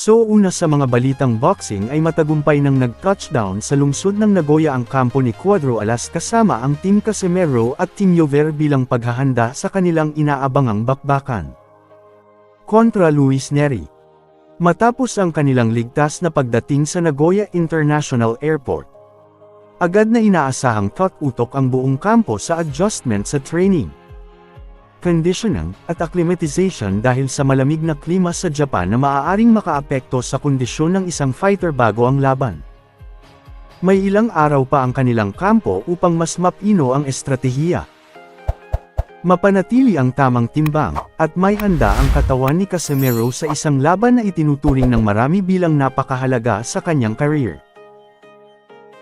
So una sa mga balitang boxing ay matagumpay nang nag-touchdown sa lungsod ng Nagoya ang kampo ni Cuadro Alas kasama ang Team Casimero at Team Yover bilang paghahanda sa kanilang inaabangang bakbakan kontra Luis Neri. Matapos ang kanilang ligtas na pagdating sa Nagoya International Airport, agad na inaasahang tot-utok ang buong kampo sa adjustment sa training, conditioning, at acclimatization dahil sa malamig na klima sa Japan na maaaring makaapekto sa kondisyon ng isang fighter bago ang laban. May ilang araw pa ang kanilang kampo upang mas mapino ang estratehiya, mapanatili ang tamang timbang, at may handa ang katawan ni Casimero sa isang laban na itinuturing ng marami bilang napakahalaga sa kanyang career.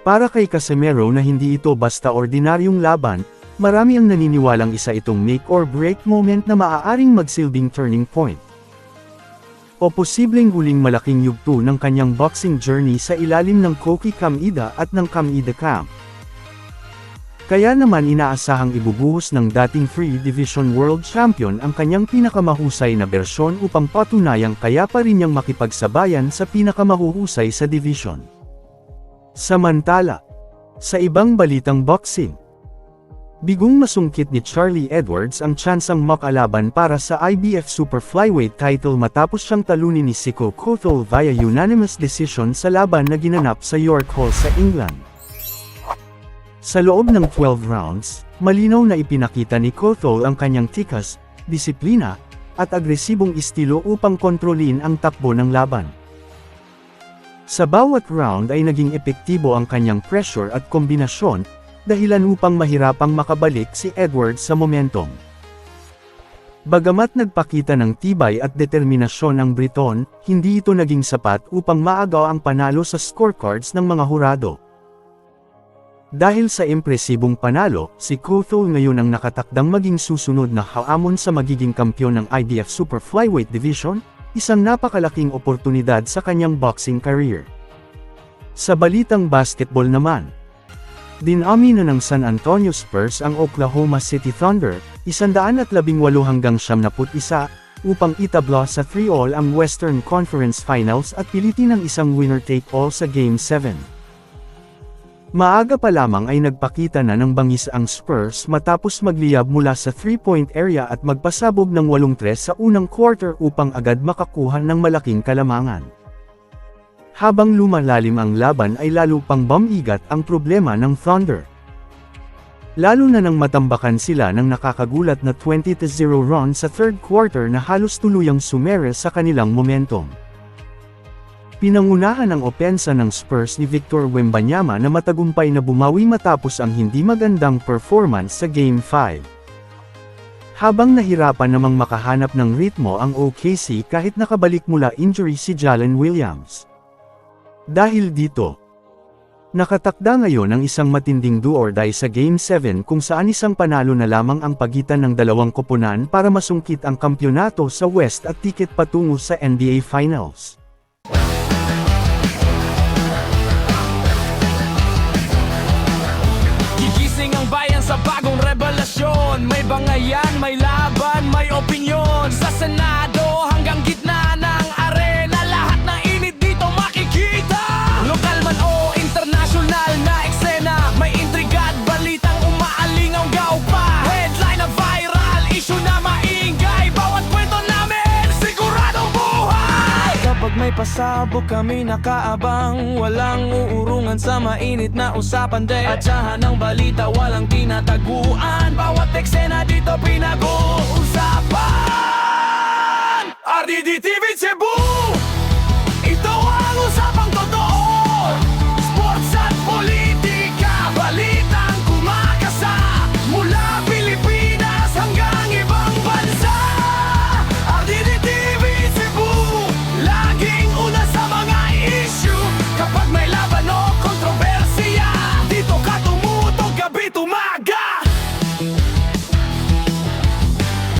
Para kay Casimero na hindi ito basta ordinaryong laban, marami ang naniniwalang isa itong make-or-break moment na maaaring magsilbing turning point, o posibleng huling malaking yugto ng kanyang boxing journey sa ilalim ng Koki Kamida at ng Kamida Camp. Kaya naman inaasahang ibubuhos ng dating Free Division World Champion ang kanyang pinakamahusay na bersyon upang patunayang kaya pa rin niyang makipagsabayan sa pinakamahuhusay sa division. Samantala, sa ibang balitang boxing, bigong masungkit ni Charlie Edwards ang tsansang makalaban para sa IBF Super Flyweight title matapos siyang talunin ni Siko Kothol via unanimous decision sa laban na ginanap sa York Hall sa England. Sa loob ng 12 rounds, malinaw na ipinakita ni Kothol ang kanyang tikas, disiplina, at agresibong estilo upang kontrolin ang takbo ng laban. Sa bawat round ay naging epektibo ang kanyang pressure at kombinasyon, dahilan upang mahirapang makabalik si Edwards sa momentum. Bagamat nagpakita ng tibay at determinasyon ang Briton, hindi ito naging sapat upang maagaw ang panalo sa scorecards ng mga hurado. Dahil sa impresibong panalo, si Kothol ngayon ang nakatakdang maging susunod na haamon sa magiging kampyon ng IBF Super Flyweight Division, isang napakalaking oportunidad sa kanyang boxing career. Sa balitang basketball naman, dinami na ng San Antonio Spurs ang Oklahoma City Thunder, 118-71 upang itabla sa 3-all ang Western Conference Finals at pilitin ng isang winner-take-all sa Game 7. Maaga pa lamang ay nagpakita na ng bangis ang Spurs matapos magliyab mula sa 3-point area at magpasabog ng 8-3 sa unang quarter upang agad makakuha ng malaking kalamangan. Habang lumalalim ang laban ay lalo pang bumigat ang problema ng Thunder. Lalo na nang matambakan sila ng nakakagulat na 20-0 run sa third quarter na halos tuluyang sumere sa kanilang momentum. Pinangunahan ang opensa ng Spurs ni Victor Wembanyama na matagumpay na bumawi matapos ang hindi magandang performance sa Game 5. Habang nahirapan namang makahanap ng ritmo ang OKC kahit nakabalik mula injury si Jalen Williams. Dahil dito, nakatakda ngayon ang isang matinding do-or-die sa Game 7 kung saan isang panalo na lamang ang pagitan ng dalawang koponan para masungkit ang kampyonato sa West at tiket patungo sa NBA Finals. Gigising ang bayan sa bagong revelasyon, may bangayan, may laban, may opinyon. Sa Senado hanggang gitna ng arena, lahat na init dito makikita. Lokal man o international na eksena, may intriga at balitang umaalingaw-gaw pa. Headline na viral, issue na maingay, bawat kwento namin siguradong buhay. Kapag may pasabog kami nakaabang, walang uurungan sa mainit na usapan. At sahan ng balita walang tinataguan, bawat eksena dito